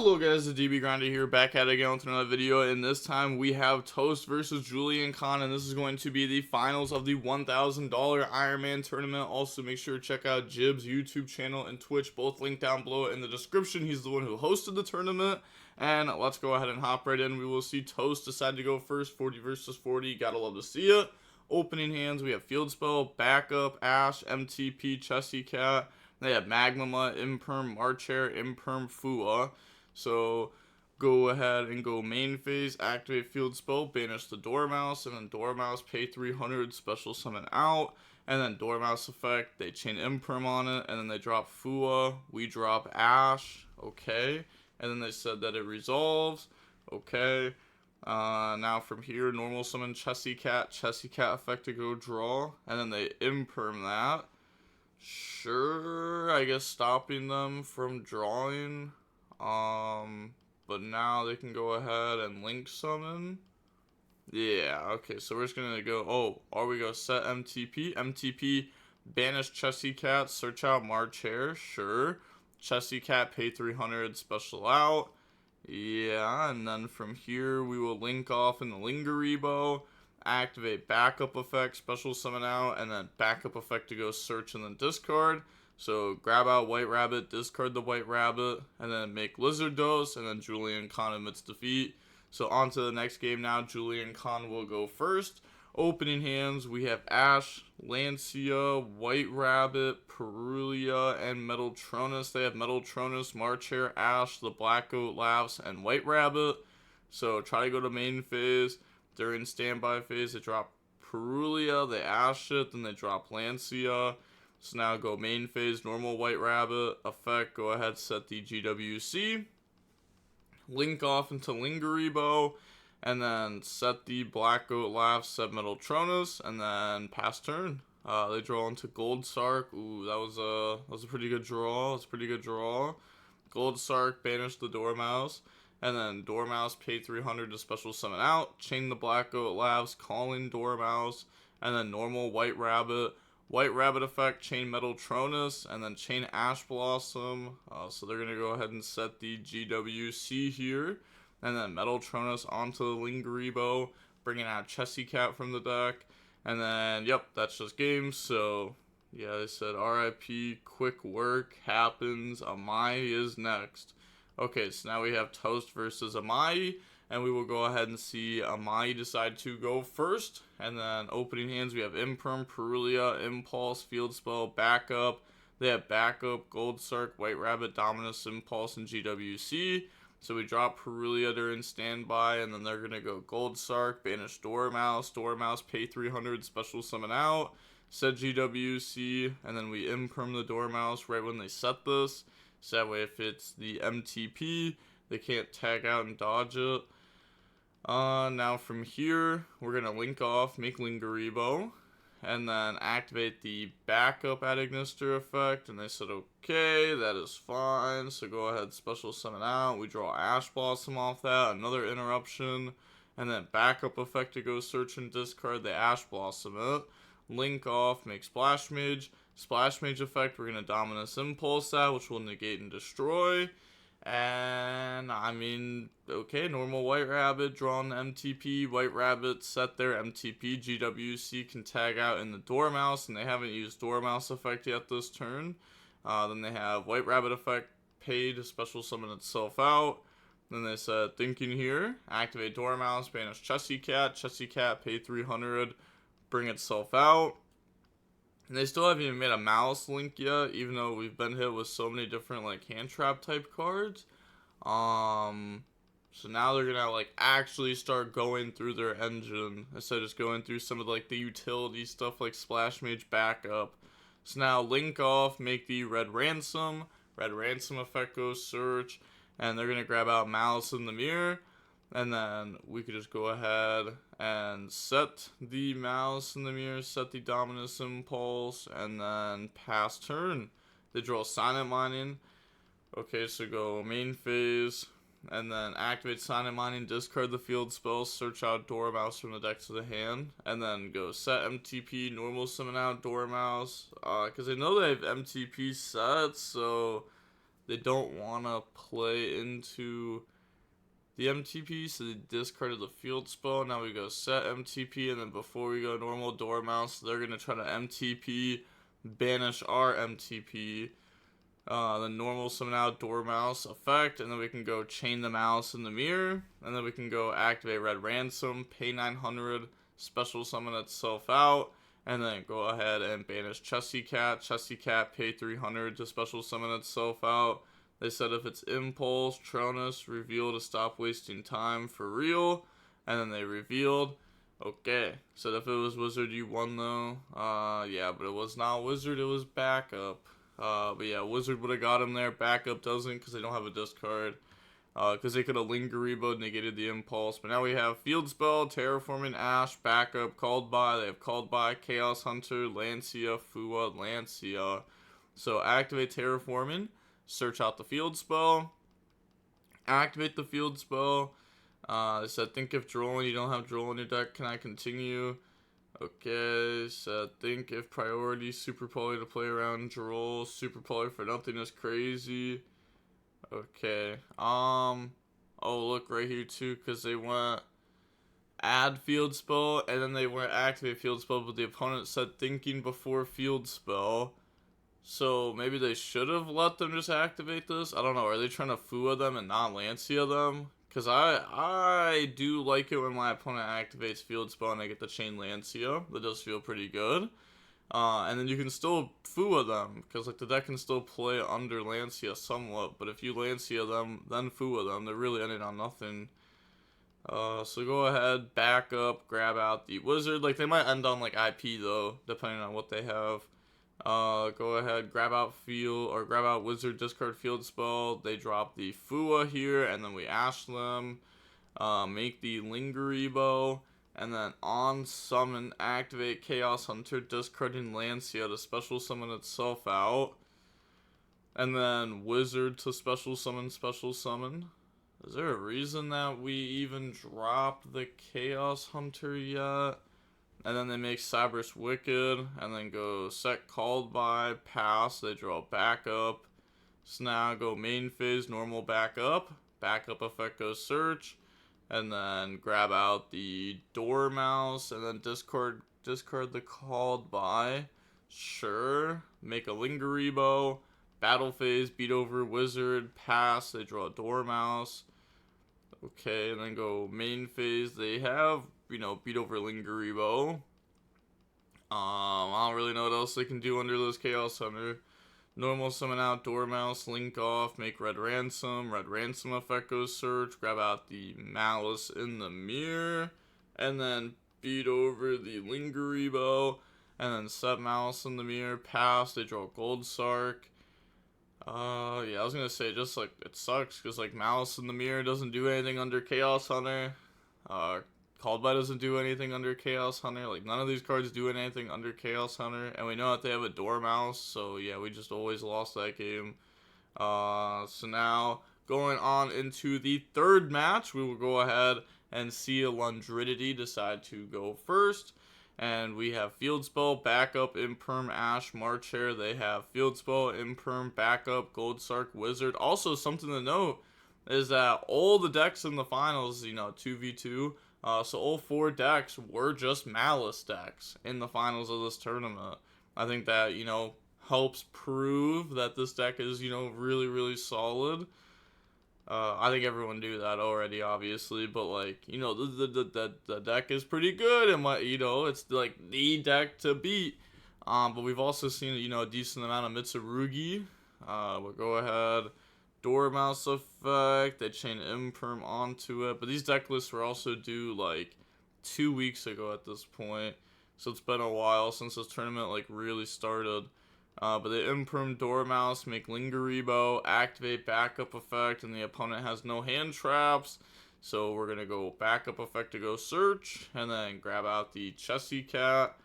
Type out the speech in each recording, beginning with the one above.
Hello guys, the DB Grinder here, back at it again with another video, and this time we have Toast versus Julian Khan, and this is going to be the finals of the $1,000 Iron Man tournament. Also, make sure to check out Jib's YouTube channel and Twitch, both linked down below in the description. He's the one who hosted the tournament, and let's go ahead and hop right in. We will see Toast decide to go first, 40 versus 40, gotta love to see it. Opening hands, we have Field Spell, Backup, Ash, MTP, Chessy Cat. They have Magmama, Imperm, Marchair, Imperm, Fua. So go ahead and go main phase, activate Field Spell, banish the Dormouse, and then Dormouse, pay 300, special summon out. And then Dormouse effect, they chain Imperm on it, and then they drop Fua. We drop Ash, okay. And then they said that it resolves, okay. Now from here, normal summon Chessy Cat effect to go draw, and then they Imperm that. Sure, I guess stopping them from drawing. But now they can go ahead and link summon. Yeah, okay, so we're just gonna go, or we go set MTP, banish Chessy Cat, search out Marchair, sure. Chessy Cat, pay 300, special out. Yeah, and then from here, we will link off in the Lingeribo. Activate backup effect, special summon out, and then backup effect to go search and then discard. So grab out White Rabbit, discard the White Rabbit, and then make Lizard Dose, and then Julian Khan admits defeat. So on to the next game now. Julian Khan will go first. Opening hands, we have Ash, Lancia, White Rabbit, Perulia, and Metaltronus. They have Metaltronus, Marchair, Ash, the Black Goat laughs, and White Rabbit. So try to go to main phase. During standby phase, they drop Perulia, they Ash it, then they drop Lancia. So now go main phase, normal White Rabbit, effect, go ahead, set the GWC. Link off into Lingeribo, and then set the Black Goat Laugh, set Metaltronus, and then pass turn. They draw into Gold Sark. Ooh, that was a pretty good draw. Gold Sark, banish the Dormouse. And then Dormouse, pay 300 to special summon out. Chain the Black Goat Laughs, calling Dormouse. And then normal White Rabbit. White Rabbit effect, chain Metaltronus. And then chain Ash Blossom. So they're going to go ahead and set the GWC here. And then Metaltronus onto the Lingeribo. Bringing out Chessy Cat from the deck. And then, yep, that's just games. So, yeah, they said RIP, quick work, happens. Amai is next. Okay, so now we have Toast versus Amai, and we will go ahead and see Amai decide to go first. And then opening hands, we have Imperm, Perulia, Impulse, Field Spell, Backup. They have Backup, Gold Sark, White Rabbit, Dominus, Impulse, and GWC. So we drop Perulia during standby, and then they're going to go Gold Sark, banish Dormouse, pay 300, special summon out, set GWC, and then we Imperm the Dormouse right when they set this. So that way if it's the MTP, they can't tag out and dodge it. Now from here, we're going to link off, make Lingeribo, and then activate the backup at Ignister effect. And they said, okay, that is fine. So go ahead, special summon out. We draw Ash Blossom off that, another interruption. And then backup effect to go search and discard the Ash Blossom it. Link off, make Splash Mage. Splash Mage effect, we're going to Dominus Impulse that, which will negate and destroy. And, I mean, okay, normal White Rabbit, draw on the MTP. White Rabbit, set their MTP. GWC can tag out in the Dormouse, and they haven't used Dormouse effect yet this turn. Then they have White Rabbit effect, pay to special summon itself out. Then they said, thinking here, activate Dormouse, banish Chessy Cat, pay 300, bring itself out. And they still haven't even made a Maliss link yet, even though we've been hit with so many different, like, hand trap type cards. So now they're gonna, like, actually start going through their engine, instead of just going through some of, like, the utility stuff, like Splash Mage backup. So now link off, make the Red Ransom effect go search, and they're gonna grab out Maliss in the Mirror. And then we could just go ahead and set the Maliss in the Mirror, set the Dominus Impulse, and then pass turn. They draw Silent Mining. Okay, so go main phase, and then activate Silent Mining, discard the Field Spell, search out Dormouse from the deck to the hand, and then go set MTP, normal summon out Dormouse, because I know they have MTP set, so they don't want to play into the MTP, so they discarded the field spell. Now we go set MTP, and then before we go normal Dormouse, they're going to try to MTP, banish our MTP, then normal summon out Dormouse effect, and then we can go chain the mouse in the mirror, and then we can go activate Red Ransom, pay 900, special summon itself out, and then go ahead and banish Chessy Cat, pay 300 to special summon itself out. They said if it's Impulse, Tronus, reveal to stop wasting time for real. And then they revealed. Okay. Said if it was Wizard, you won though. Yeah, but it was not Wizard, it was Backup. But yeah, Wizard would have got him there. Backup doesn't because they don't have a discard. Because they could have Lingeribo, negated the Impulse. But now we have Field Spell, Terraforming Ash, Backup, Called By. They have Called By, Chaos Hunter, Lancia, Fua, Lancia. So activate Terraforming. Search out the field spell, activate the field spell. They said think if Droll, you don't have Droll in your deck, can I continue? Okay, said think if priority super poly to play around Droll, super poly for nothing is crazy. Okay, oh look right here too, because they went add field spell and then they went activate field spell, but the opponent said thinking before field spell. So maybe they should have let them just activate this. I don't know. Are they trying to Fua them and not Lancia them? Because I do like it when my opponent activates Field Spell and I get the Chain Lancia. That does feel pretty good. And then you can still Fua them. Because like the deck can still play under Lancia somewhat. But if you Lancia them, then Fua them, they're really ending on nothing. So go ahead, back up, grab out the Wizard. Like they might end on like IP though, depending on what they have. Go ahead, grab out Wizard, discard field spell. They drop the Fua here, and then we Ash them. Make the Lingeribo, and then on summon, activate Chaos Hunter, discarding Lancia to special summon itself out. And then Wizard to special summon, Is there a reason that we even dropped the Chaos Hunter yet? And then they make Cyberus Wicked, and then go set Called By, pass, they draw backup. So now go main phase, normal backup effect goes search, and then grab out the Dormouse, and then discard the Called By. Sure, make a Lingeribo, battle phase, beat over Wizard, pass, they draw Dormouse. Okay, and then go main phase, they have beat over Lingeribo. I don't really know what else they can do under those Chaos Hunter. Normal summon out Dormouse, link off, make Red Ransom effect goes search, grab out the Maliss in the mirror, and then beat over the Lingeribo, and then set Maliss in the mirror, pass, they draw Gold Sark. Yeah, I was gonna say, just like, it sucks, because like Maliss in the mirror doesn't do anything under Chaos Hunter. Called By doesn't do anything under Chaos Hunter. Like, none of these cards do anything under Chaos Hunter. And we know that they have a Dormouse. So, yeah, we just always lost that game. So now, going on into the third match, we will go ahead and see a Lundridity decide to go first. And we have Field Spell, Backup, Imperm, Ash, March Hare. They have Field Spell, Imperm, Backup, Gold Sark, Wizard. Also, something to note is that all the decks in the finals, 2v2, so all 4 decks were just Maliss decks in the finals of this tournament. I think that, helps prove that this deck is, really, really solid. I think everyone knew that already, obviously, but, like, the deck is pretty good, and, it's, like, the deck to beat. But we've also seen, a decent amount of Mitsurugi. We'll go ahead. Dormouse effect, they chain Imperm onto it, but these deck lists were also due like 2 weeks ago at this point, so it's been a while since this tournament like really started. But they Imperm Dormouse, make Lingeribo, activate backup effect, and the opponent has no hand traps, so we're gonna go backup effect to go search, and then grab out the Chessy Cat.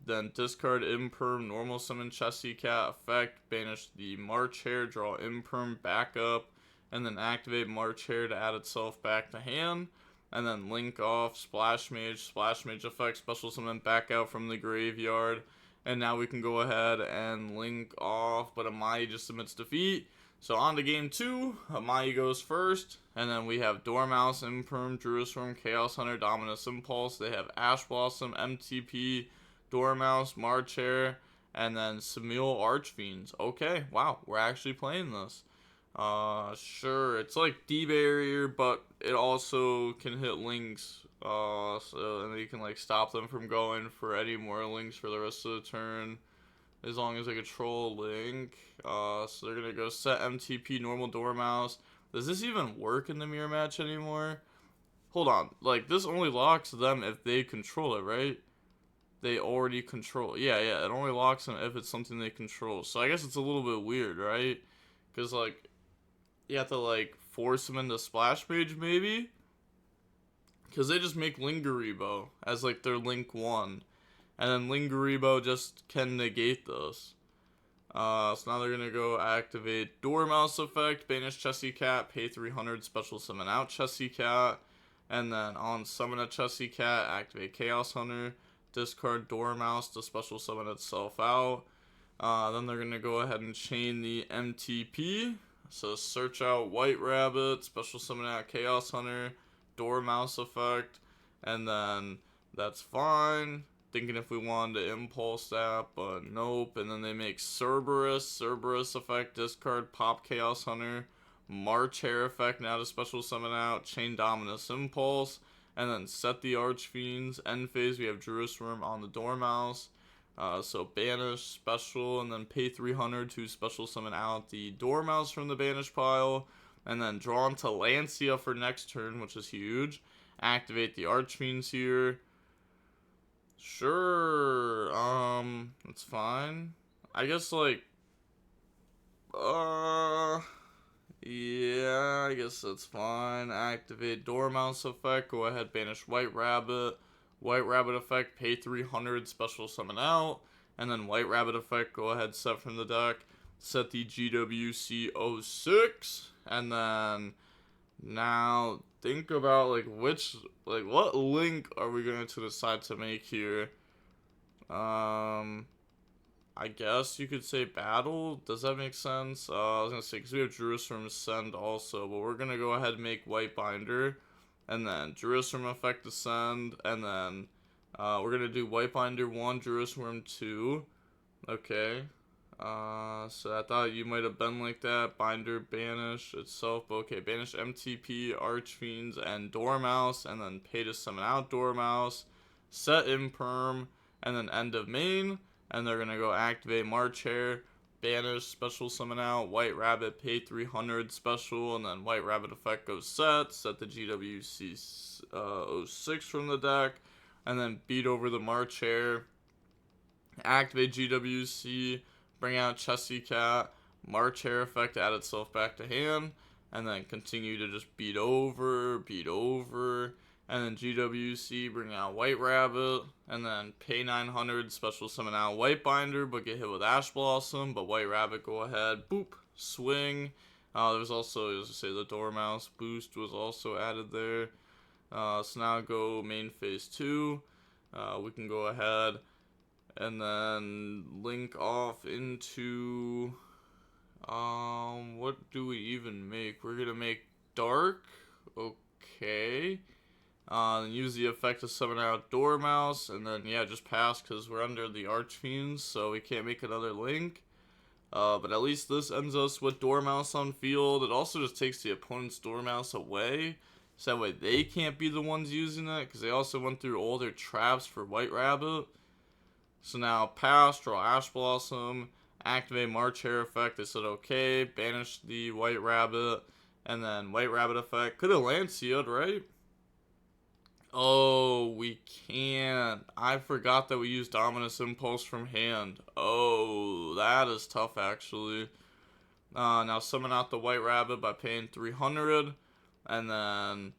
Then discard Imperm, normal summon Chessy Cat effect, banish the March Hare, draw Imperm, backup, and then activate March Hare to add itself back to hand. And then link off, Splash Mage effect, special summon back out from the graveyard. And now we can go ahead and link off, but Amai just submits defeat. So on to game 2, Amaya goes first, and then we have Dormouse, Imperm, Jerusalem, Chaos Hunter, Dominus Impulse. They have Ash Blossom, MTP, Dormouse, Marchair, and then Samil Archfiends. Okay, wow, we're actually playing this. Sure, it's like D-Barrier, but it also can hit links. And you can like stop them from going for any more links for the rest of the turn, as long as I control link. So they're gonna go set MTP normal Dormouse. Does this even work in the mirror match anymore? Hold on, like this only locks them if they control it, right? They already control. Yeah, it only locks them if it's something they control. So I guess it's a little bit weird, right? Because like you have to like force them into Splash Mage maybe, because they just make Lingaribo as like their link 1. And then Lingaribo just can negate those. So now they're going to go activate Dormouse effect, banish Chessy Cat, pay 300, special summon out Chessy Cat. And then on summon a Chessy Cat, activate Chaos Hunter, discard Dormouse to special summon itself out. Then they're going to go ahead and chain the MTP. So search out White Rabbit, special summon out Chaos Hunter, Dormouse effect, and then that's fine. Thinking if we wanted to impulse that, but nope. And then they make Cerberus effect, discard, pop Chaos Hunter, March Hair effect, now to special summon out, chain Dominus Impulse, and then set the Archfiends. End phase, we have Jerusalem on the Dormouse. So banish, special, and then pay 300 to special summon out the Dormouse from the banish pile. And then draw into Lancia for next turn, which is huge. Activate the Archfiends here. Sure, that's fine. I guess, like, yeah, I guess that's fine. Activate Dormouse effect, go ahead, banish White Rabbit. White Rabbit effect, pay 300, special summon out. And then White Rabbit effect, go ahead, set from the deck. Set the GWC06. And then now think about what link are we going to decide to make here? I guess you could say battle. Does that make sense? I was gonna say because we have Jerusalem send also, but we're gonna go ahead and make White Binder, and then Jerusalem effect to send, and then we're gonna do White Binder 1, Jerusalem 2. Okay. So I thought you might have been like that. Binder, banish itself. Okay, banish MTP, Archfiends, and Dormouse, and then pay to summon out Dormouse. Set Imperm, and then end of main. And they're gonna go activate March Hair, banish, special summon out, White Rabbit, pay 300, special, and then White Rabbit effect goes set the GWC 06 from the deck, and then beat over the March Hair. Activate GWC, bring out Chessy Cat, March Hair effect, add itself back to hand, and then continue to just beat over, and then GWC, bring out White Rabbit, and then pay 900, special summon out White Binder, but get hit with Ash Blossom, but White Rabbit, go ahead, boop, swing. There's also, as I say, the Dormouse boost was also added there. So now go main phase 2. We can go ahead and then link off into, what do we even make? We're gonna make Dark, okay. And use the effect to summon out Dormouse, and then yeah, just pass because we're under the Archfiends, so we can't make another link. But at least this ends us with Dormouse on field. It also just takes the opponent's Dormouse away, so that way they can't be the ones using it, because they also went through all their traps for White Rabbit. So now pass, draw Ash Blossom, activate March Hair effect. They said okay, banish the White Rabbit, and then White Rabbit effect. Could have Lancia'd, right? Oh, we can't. I forgot that we used Dominus Impulse from hand. Oh, that is tough, actually. Now summon out the White Rabbit by paying 300. And then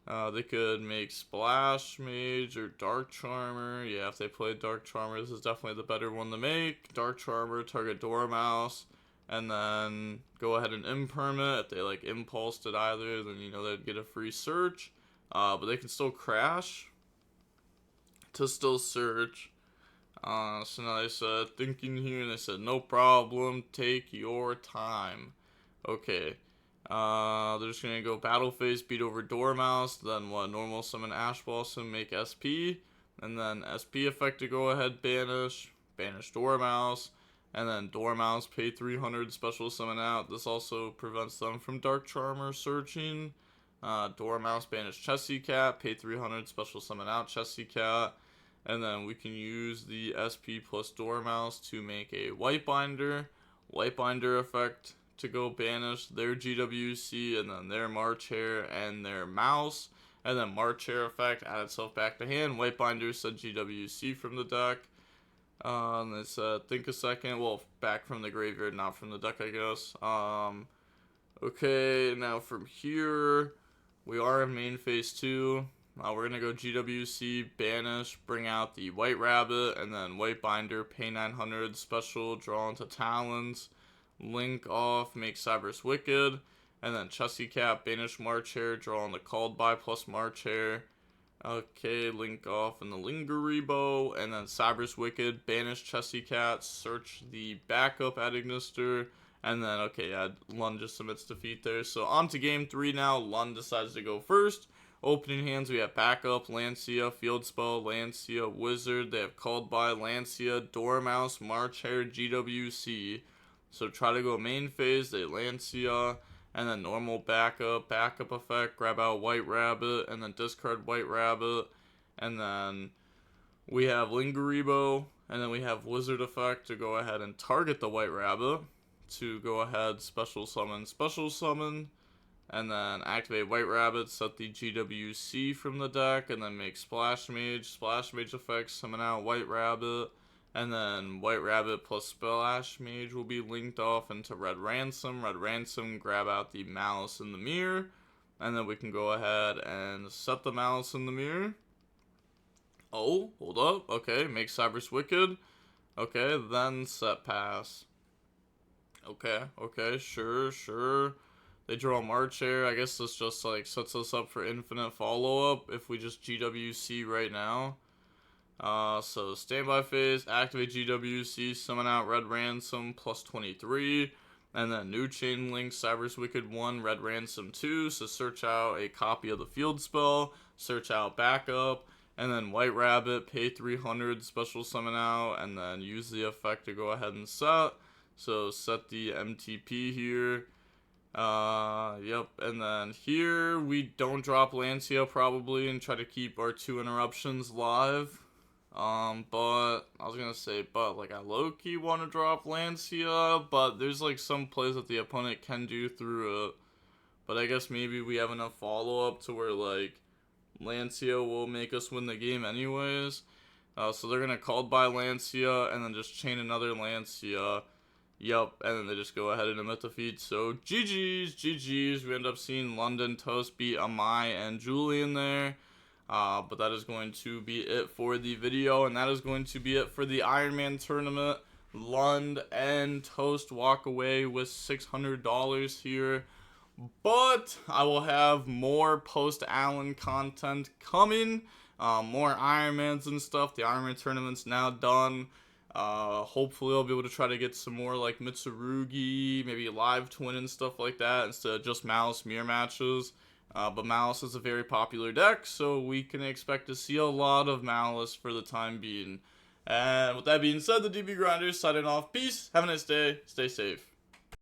they could make Splash Mage or Dark Charmer. Yeah, if they played Dark Charmer, this is definitely the better one to make. Dark Charmer, target Dormouse. And then go ahead and Imperm it. If they like impulsed it either, then you know they'd get a free search. But they can still crash to still search. So now they said, thinking here, and they said, no problem, take your time. Okay. They're just gonna go Battle Phase, beat over Dormouse, then what? Normal summon Ash Blossom, make SP, and then SP effect to go ahead, banish Dormouse, and then Dormouse, pay 300, special summon out. This also prevents them from Dark Charmer searching. Dormouse, banish Chessy Cat, pay 300, special summon out Chessy Cat. And then we can use the SP plus Dormouse to make a White Binder effect to go banish their GWC, and then their March Hare and their Mouse. And then March Hare effect, add itself back to hand. White Binder said GWC from the deck. And it said, think a second. Well, back from the graveyard, not from the deck, I guess. Okay, now from here, we are in main phase 2. We're going to go GWC, banish, bring out the White Rabbit, and then White Binder, pay 900, special, draw into Talons, link off, make Cyber's Wicked, and then Chessy Cat, banish March Hare, draw on the Called By plus March Hare. Okay, link off in the Lingeribo, and then Cyber's Wicked, banish Chessy Cat, search the backup at Ignister, and then, okay, yeah, Lund just submits defeat there. So on to game 3 now. Lund decides to go first. Opening hands, we have backup, Lancia, Field Spell, Lancia, Wizard. They have Called By, Lancia, Dormouse, March Hare, GWC. So try to go main phase, they Lancia, and then normal backup effect, grab out White Rabbit, and then discard White Rabbit. And then we have Lingeribo, and then we have Wizard effect to go ahead and target the White Rabbit. To go ahead, special summon, and then activate White Rabbit, set the GWC from the deck, and then make Splash Mage effect, summon out White Rabbit, and then White Rabbit plus Splash Mage will be linked off into Red Ransom, grab out the Malice in the Mirror, and then we can go ahead and set the Malice in the Mirror. Oh, hold up, okay, make Cyber's Wicked, okay, then set pass. Okay, sure. They draw March Hare. I guess this just like sets us up for infinite follow-up if we just GWC right now. So standby phase, activate GWC, summon out Red Ransom plus 23, and then new chain link, Cyber's Wicked 1, Red Ransom 2. So search out a copy of the field spell, search out backup, and then White Rabbit, pay 300, special summon out, and then use the effect to go ahead and set. So set the MTP here. Yep, and then here we don't drop Lancia probably and try to keep our 2 interruptions live. But I was gonna say, like I low-key want to drop Lancia, but there's like some plays that the opponent can do through it. But I guess maybe we have enough follow-up to where like Lancia will make us win the game anyways. So they're gonna Called By Lancia and then just chain another Lancia. Yup, and then they just go ahead and admit defeat. So GG's. We end up seeing London Toast beat Amai and Julian there. But that is going to be it for the video, and that is going to be it for the IronMan tournament. Lund and Toast walk away with $600 here. But I will have more post-ALIN content coming. More Ironmans and stuff. The IronMan tournament's now done. Hopefully I'll be able to try to get some more like Mitsurugi, maybe live twin and stuff like that instead of just Malice mirror matches. But Malice is a very popular deck, so we can expect to see a lot of Malice for the time being. And with that being said, the DB Grinders signing off. Peace, have a nice day, stay safe.